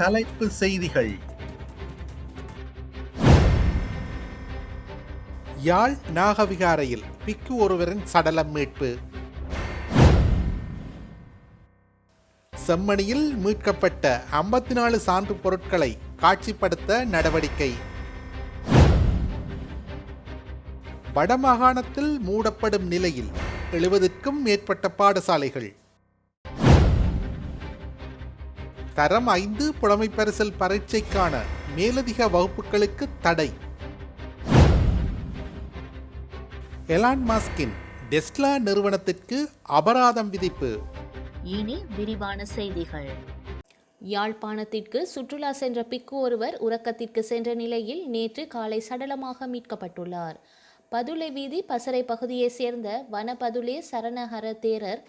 தலைப்பு செய்திகள். யாழ் நாகவிகாரையில் பிக்கு ஒருவரின் சடலம் மீட்பு. செம்மணியில் மீட்கப்பட்ட 54 சான்று பொருட்களை காட்சிப்படுத்த நடவடிக்கை. வடமாகாணத்தில் மூடப்படும் நிலையில் 70க்கும் மேற்பட்ட பாடசாலைகள். தரம் 5 புலமைப்பரிசில் பரீட்சைக்கான மேலதிக வகுப்புகளுக்கு தடை. எலான் மஸ்கின் டெஸ்லா நிறுவனத்திற்கு அபராதம் விதிப்பு. இனி விரிவான செய்திகள். யாழ்ப்பாணத்திற்கு சுற்றுலா சென்ற பிக்கு ஒருவர் உறக்கத்திற்கு சென்ற நிலையில் நேற்று காலை சடலமாக மீட்கப்பட்டுள்ளார். பதுளை வீதி பசறை பகுதியைச் சேர்ந்த வனபதுளே சரணஹர தேரர்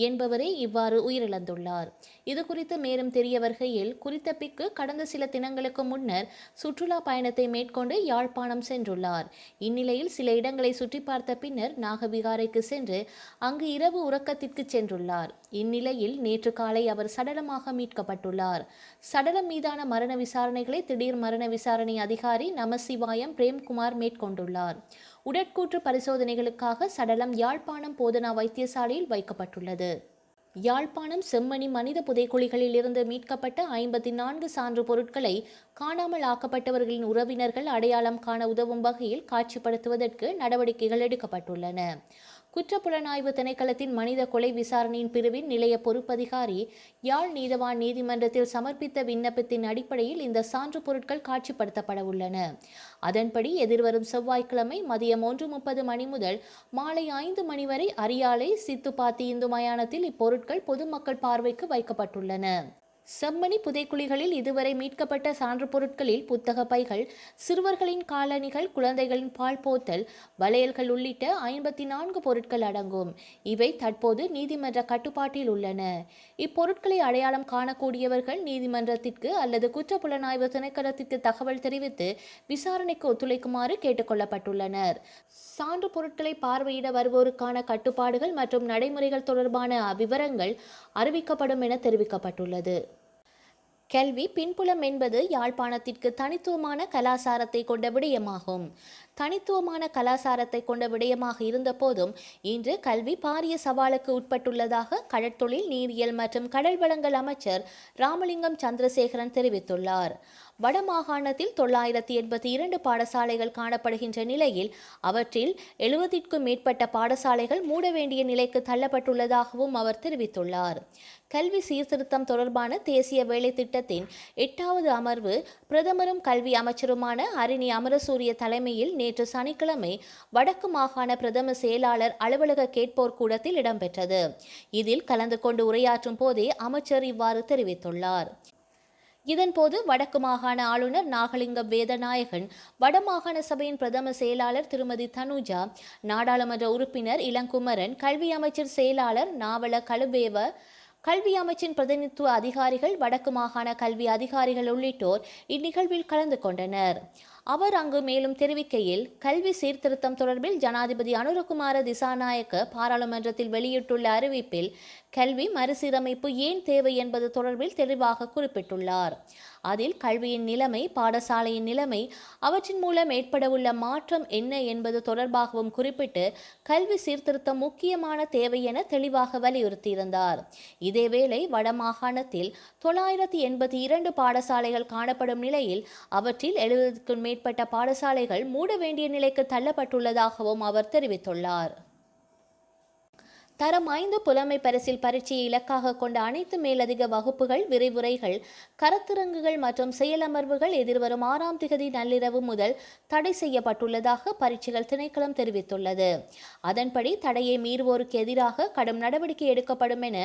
என்பவரே இவ்வாறு உயிரிழந்துள்ளார். இது குறித்து மேலும் தெரிய வருகையில், குறித்த பிக்கு கடந்த சில தினங்களுக்கு முன்னர் சுற்றுலா பயணத்தை மேற்கொண்டு யாழ்ப்பாணம் சென்றுள்ளார். இந்நிலையில் சில இடங்களை சுற்றி பார்த்த பின்னர் நாகவிகாரைக்கு சென்று அங்கு இரவு உறக்கத்திற்கு சென்றுள்ளார். இந்நிலையில் நேற்று காலை அவர் சடலமாக மீட்கப்பட்டுள்ளார். சடலம் மீதான மரண விசாரணைகளை திடீர் மரண விசாரணை அதிகாரி நமசிவாயம் பிரேம்குமார் மேற்கொண்டுள்ளார். உடற்கூற்று பரிசோதனைகளுக்காக சடலம் யாழ்ப்பாணம் போதனா வைத்தியசாலையில் வைக்கப்பட்டுள்ளது. யாழ்ப்பாணம் செம்மணி மனித புதைக்குழிகளில் இருந்து மீட்கப்பட்ட 54 சான்று பொருட்களை காணாமல் ஆக்கப்பட்டவர்களின் உறவினர்கள் அடையாளம் காண உதவும் வகையில் காட்சிப்படுத்துவதற்கு நடவடிக்கைகள் எடுக்கப்பட்டுள்ளன. குற்றப்புலனாய்வு திணைக்களத்தின் மனித கொலை விசாரணையின் பிரிவின் நிலைய பொறுப்பதிகாரி யாழ் நீதவான் நீதிமன்றத்தில் சமர்ப்பித்த விண்ணப்பத்தின் அடிப்படையில் இந்த சான்று பொருட்கள் காட்சிப்படுத்தப்பட உள்ளன. அதன்படி எதிர்வரும் செவ்வாய்க்கிழமை மதியம் 1:30 மணி முதல் மாலை 5 மணி வரை அரியாலை சித்துப்பாத்தி இந்து மயானத்தில் இப்பொருட்கள் பொதுமக்கள் பார்வைக்கு வைக்கப்பட்டுள்ளன. செம்மணி புதைக்குழிகளில் இதுவரை மீட்கப்பட்ட சான்று பொருட்களில் புத்தக பைகள், சிறுவர்களின் காலணிகள், குழந்தைகளின் பால் போத்தல், வளையல்கள் உள்ளிட்ட 54 பொருட்கள் அடங்கும். இவை தற்போது நீதிமன்ற கட்டுப்பாட்டில் உள்ளன. இப்பொருட்களை அடையாளம் காணக்கூடியவர்கள் நீதிமன்றத்திற்கு அல்லது குற்றப்புலனாய்வு திணைக்களத்திற்கு தகவல் தெரிவித்து விசாரணைக்கு ஒத்துழைக்குமாறு கேட்டுக்கொள்ளப்பட்டுள்ளனர். சான்று பொருட்களை பார்வையிட வருவோருக்கான கட்டுப்பாடுகள் மற்றும் நடைமுறைகள் தொடர்பான விவரங்கள் அறிவிக்கப்படும் என தெரிவிக்கப்பட்டுள்ளது. கல்வி பின்புலம் என்பது யாழ்ப்பாணத்திற்கு தனித்துவமான கலாசாரத்தை கொண்ட விடயமாகும். தனித்துவமான கலாசாரத்தை கொண்ட விடயமாக இருந்த போதும் இன்று கல்வி பாரிய சவாலுக்கு உட்பட்டுள்ளதாக கடற்தொழில், நீரியல் மற்றும் கடல் வளங்கள் அமைச்சர் ராமலிங்கம் சந்திரசேகரன் தெரிவித்துள்ளார். வடமாகாணத்தில் 982 பாடசாலைகள் காணப்படுகின்ற நிலையில் அவற்றில் 70க்கும் மேற்பட்ட பாடசாலைகள் மூட வேண்டிய நிலைக்கு தள்ளப்பட்டுள்ளதாகவும் அவர் தெரிவித்துள்ளார். கல்வி சீர்திருத்தம் தொடர்பான தேசிய வேலை திட்டத்தின் 8வது அமர்வு பிரதமரும் கல்வி அமைச்சருமான அரிணி அமரசூரிய தலைமையில் நேற்று சனிக்கிழமை வடக்கு மாகாண பிரதம செயலாளர் அலுவலக கேட்போர் கூடத்தில் இடம்பெற்றது. இதில் கலந்து கொண்டு உரையாற்றும் போதே அமைச்சர் இவ்வாறு தெரிவித்துள்ளார். இதன்போது வடக்கு மாகாண ஆளுநர் நாகலிங்கம் வேதநாயகன், வடமாகாண சபையின் பிரதம செயலாளர் திருமதி தனுஜா, நாடாளுமன்ற உறுப்பினர் இளங்குமரன், கல்வி அமைச்சர் செயலாளர் நாவல கழுவேவ, கல்வி அமைச்சின் பிரதிநிதித்துவ அதிகாரிகள், வடக்கு மாகாண கல்வி அதிகாரிகள் உள்ளிட்டோர் இந்நிகழ்வில் கலந்து கொண்டனர். அவர் அங்கு மேலும் தெரிவிக்கையில், கல்வி சீர்திருத்தம் தொடர்பில் ஜனாதிபதி அனுரகுமார திசாநாயக்க பாராளுமன்றத்தில் வெளியிட்டுள்ள அறிவிப்பில் கல்வி மறுசீரமைப்பு ஏன் தேவை என்பது தொடர்பில் தெளிவாக குறிப்பிட்டுள்ளார். அதில் கல்வியின் நிலைமை, பாடசாலையின் நிலைமை, அவற்றின் மூலம் ஏற்படவுள்ள மாற்றம் என்ன என்பது தொடர்பாகவும் குறிப்பிட்டு கல்வி சீர்திருத்தம் முக்கியமான தேவை என தெளிவாக வலியுறுத்தியிருந்தார். இதேவேளை வடமாகாணத்தில் 982 பாடசாலைகள் காணப்படும் நிலையில் அவற்றில் 70க்கும் மேற்பட்ட பாடசாலைகள் மூட வேண்டிய நிலைக்கு தள்ளப்பட்டுள்ளதாகவும் அவர் தெரிவித்துள்ளார். தரம் 5 புலமை பரிசில் பரீட்சையை இலக்காக கொண்ட அனைத்து மேலதிக வகுப்புகள், விரிவுரைகள், கருத்தரங்குகள் மற்றும் செயலமர்வுகள் எதிர்வரும் 6ஆம் திகதி நள்ளிரவு முதல் தடை செய்யப்பட்டுள்ளதாக பரீட்சைகள் திணைக்களம் தெரிவித்துள்ளது. அதன்படி தடையை மீறுவோருக்கு எதிராக கடும் நடவடிக்கை எடுக்கப்படும் என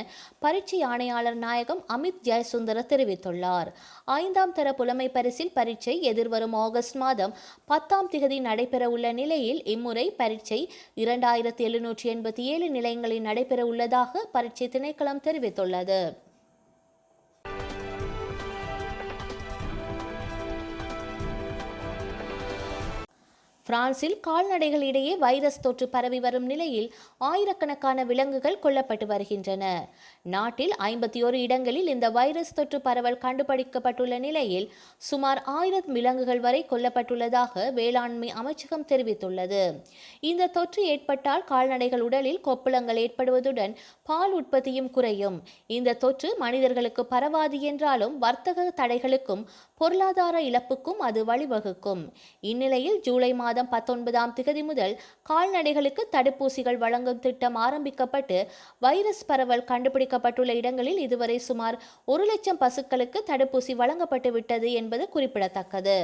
பரீட்சை ஆணையாளர் நாயகம் அமித் ஜெயசுந்தர தெரிவித்துள்ளார். 5ஆம் தர புலமை பரிசில் பரீட்சை எதிர்வரும் ஆகஸ்ட் மாதம் 10ஆம் திகதி நடைபெறவுள்ள நிலையில் இம்முறை பரீட்சை 2787 நிலையங்களில் நடைபெற உள்ளதாக பரீட்சை திணைக்களம் தெரிவித்துள்ளது. பிரான்சில் கால்நடைகளிடையே வைரஸ் தொற்று பரவி வரும் நிலையில் ஆயிரக்கணக்கான விலங்குகள் கொல்லப்பட்டு வருகின்றன. நாட்டில் 51 இடங்களில் இந்த வைரஸ் தொற்று பரவல் கண்டுபிடிக்கப்பட்டுள்ள நிலையில் சுமார் 1000 விலங்குகள் வரை கொல்லப்பட்டுள்ளதாக வேளாண்மை அமைச்சகம் தெரிவித்துள்ளது. இந்த தொற்று ஏற்பட்டால் கால்நடைகள் உடலில் கொப்புளங்கள் ஏற்படுவதுடன் பால் உற்பத்தியும் குறையும். இந்த தொற்று மனிதர்களுக்கு பரவாது என்றாலும் வர்த்தக தடைகளுக்கும் பொருளாதார இழப்புக்கும் அது வழிவகுக்கும். இந்நிலையில் ஜூலை மாதம் 19ஆம் திகதி முதல் கால்நடைகளுக்கு தடுப்பூசிகள் வழங்கும் திட்டம் ஆரம்பிக்கப்பட்டு வைரஸ் பரவல் கண்டுபிடிக்கப்பட்டுள்ள இடங்களில் இதுவரை சுமார் 1 லட்சம் பசுக்களுக்கு தடுப்பூசி வழங்கப்பட்டு விட்டது என்பது குறிப்பிடத்தக்கது.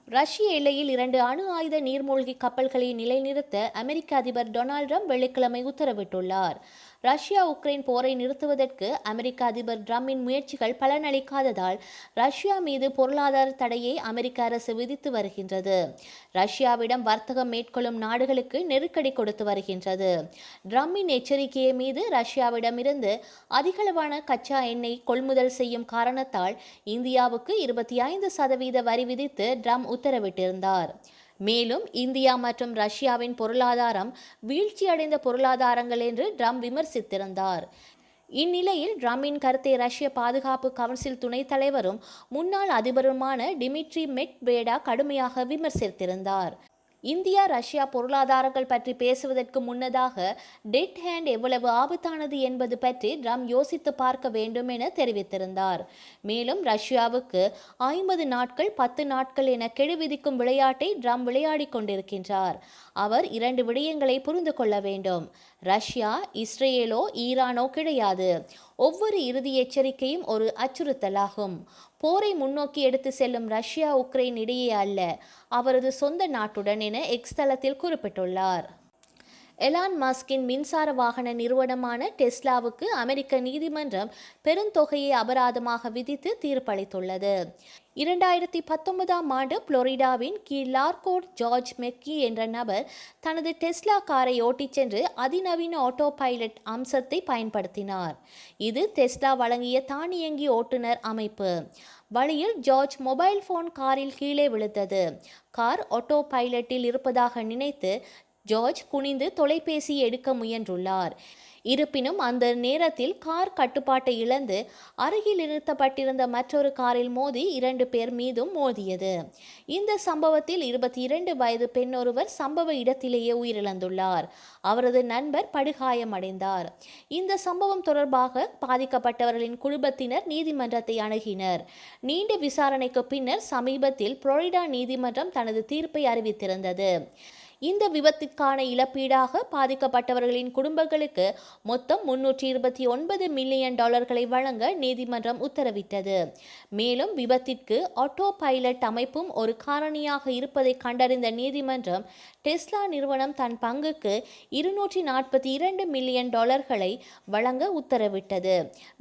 ரஷ்ய எல்லையில் 2 அணு ஆயுத நீர்மூழ்கி கப்பல்களை நிலைநிறுத்த அமெரிக்க அதிபர் டொனால்ட் ட்ரம்ப் வெள்ளிக்கிழமை உத்தரவிட்டுள்ளார். ரஷ்யா உக்ரைன் போரை நிறுத்துவதற்கு அமெரிக்க அதிபர் ட்ரம்பின் முயற்சிகள் பலனளிக்காததால் ரஷ்யா மீது பொருளாதார தடையை அமெரிக்க அரசு விதித்து வருகின்றது. ரஷ்யாவிடம் வர்த்தகம் மேற்கொள்ளும் நாடுகளுக்கு நெருக்கடி கொடுத்து வருகின்றது. ட்ரம்பின் எச்சரிக்கையை மீது ரஷ்யாவிடமிருந்து அதிகளவான கச்சா எண்ணெய் கொள்முதல் செய்யும் காரணத்தால் இந்தியாவுக்கு 25% வரி விதித்து ட்ரம்ப் உத்தரவிட்டிருந்தார். மேலும் இந்தியா மற்றும் ரஷ்யாவின் பொருளாதாரம் வீழ்ச்சியடைந்த பொருளாதாரங்கள் என்று ட்ரம்ப் விமர்சித்திருந்தார். இந்நிலையில் ட்ரம்பின் கருத்தை ரஷ்ய பாதுகாப்பு கவுன்சில் துணைத் தலைவரும் முன்னாள் அதிபருமான டிமிட்ரி மெட்வேடேவ் கடுமையாக விமர்சித்திருந்தார். இந்தியா ரஷ்யா பொருளாதாரங்கள் பற்றி பேசுவதற்கு முன்னதாக டெட் ஹேண்ட் எவ்வளவு ஆபத்தானது என்பது பற்றி ட்ரம்ப் யோசித்து பார்க்க வேண்டும் என தெரிவித்திருந்தார். மேலும் ரஷ்யாவுக்கு 50 நாட்கள் 10 நாட்கள் என கெடு விதிக்கும் விளையாட்டை ட்ரம்ப் விளையாடி கொண்டிருக்கின்றார். அவர் 2 விடயங்களை புரிந்து கொள்ள வேண்டும். ரஷ்யா இஸ்ரேலோ ஈரானோ கிடையாது. ஒவ்வொரு இறுதி எச்சரிக்கையும் ஒரு அச்சுறுத்தலாகும். போரை முன்னோக்கி எடுத்து செல்லும் ரஷ்யா உக்ரைன் இடையே அல்ல, அவரது சொந்த நாட்டுடன் என எக்ஸ் தளத்தில் குறிப்பிட்டுள்ளார். எலான் மஸ்கின் மின்சார வாகன நிறுவனமான டெஸ்லாவுக்கு அமெரிக்க நீதிமன்றம் பெருந்தொகையை அபராதமாக விதித்து தீர்ப்பளித்துள்ளது. 2019ஆம் ஆண்டு புளோரிடாவின் லார்கோட் ஜார்ஜ் மெக்கி என்ற நபர் தனது டெஸ்லா காரை ஓட்டிச் சென்று அதிநவீன ஆட்டோ பைலட் அம்சத்தை பயன்படுத்தினார். இது டெஸ்லா வழங்கிய தானியங்கி ஓட்டுநர் அமைப்பு. வழியில் ஜார்ஜ் மொபைல் போன் காரில் கீழே விழுந்தது. கார் ஆட்டோ பைலட்டில் இருப்பதாக நினைத்து ஜார்ஜ் குனிந்து தொலைபேசியை எடுக்க முயன்றுள்ளார். இருப்பினும் அந்த நேரத்தில் கார் கட்டுப்பாட்டை இழந்து அருகில் நிறுத்தப்பட்டிருந்த மற்றொரு காரில் மோதி 2 பேர் மீதும் மோதியது. இந்த சம்பவத்தில் 22 வயது பெண் ஒருவர் சம்பவ இடத்திலேயே உயிரிழந்துள்ளார். அவரது நண்பர் படுகாயமடைந்தார். இந்த சம்பவம் தொடர்பாக பாதிக்கப்பட்டவர்களின் குடும்பத்தினர் நீதிமன்றத்தை அணுகினர். நீண்ட விசாரணைக்கு பின்னர் சமீபத்தில் புளோரிடா நீதிமன்றம் தனது தீர்ப்பை அறிவித்திருந்தது. இந்த விபத்திற்கான இழப்பீடாக பாதிக்கப்பட்டவர்களின் குடும்பங்களுக்கு மொத்தம் $329 மில்லியன் வழங்க நீதிமன்றம் உத்தரவிட்டது. மேலும் விபத்திற்கு ஆட்டோ பைலட் அமைப்பும் ஒரு காரணியாக இருப்பதை கண்டறிந்த நீதிமன்றம் டெஸ்லா நிறுவனம் தன் பங்குக்கு $242 மில்லியன் வழங்க உத்தரவிட்டது.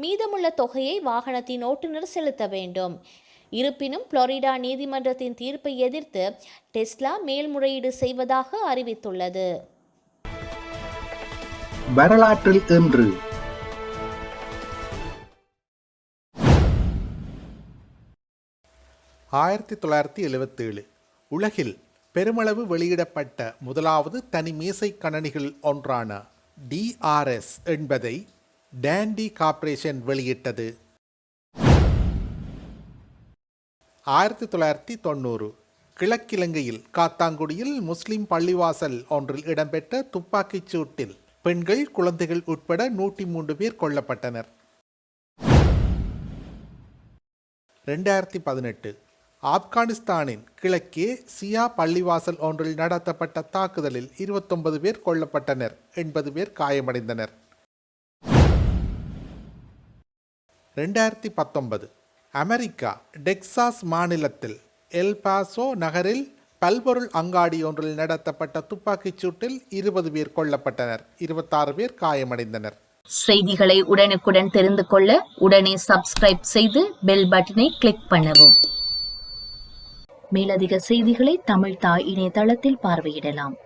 மீதமுள்ள தொகையை வாகனத்தின் ஓட்டுநர் செலுத்த வேண்டும். இருப்பினும் புளோரிடா நீதிமன்றத்தின் தீர்ப்பை எதிர்த்து டெஸ்லா மேல்முறையீடு செய்வதாக அறிவித்துள்ளது. வரலாற்றில் இன்று 1977 உலகில் பெருமளவு வெளியிடப்பட்ட முதலாவது தனி மேசை கணனிகள் ஒன்றான DRS என்பதை டாண்டி கார்ப்பரேஷன் வெளியிட்டது. 1990 கிழக்கிலங்கையில் காத்தாங்குடியில் முஸ்லிம் பள்ளிவாசல் ஒன்றில் இடம்பெற்ற துப்பாக்கிச் சூட்டில் பெண்கள் குழந்தைகள் உட்பட 103 பேர் கொல்லப்பட்டனர். 2018 ஆப்கானிஸ்தானின் கிழக்கே சியா பள்ளிவாசல் ஒன்றில் நடத்தப்பட்ட தாக்குதலில் 29 பேர் கொல்லப்பட்டனர், 80 பேர் காயமடைந்தனர். 2019 அமெரிக்கா டெக்சாஸ் மாநிலத்தில் எல்பாசோ நகரில் பல்பொருள் அங்காடி ஒன்றில் நடத்தப்பட்ட துப்பாக்கிச் சூட்டில் 20 பேர் கொல்லப்பட்டனர், 26 பேர் காயமடைந்தனர். செய்திகளை உடனுக்குடன் தெரிந்து கொள்ள உடனே சப்ஸ்கிரைப் செய்து பெல் பட்டனை கிளிக் பண்ணவும். மேலதிக செய்திகளை தமிழ் தாய் இணையதளத்தில் பார்வையிடலாம்.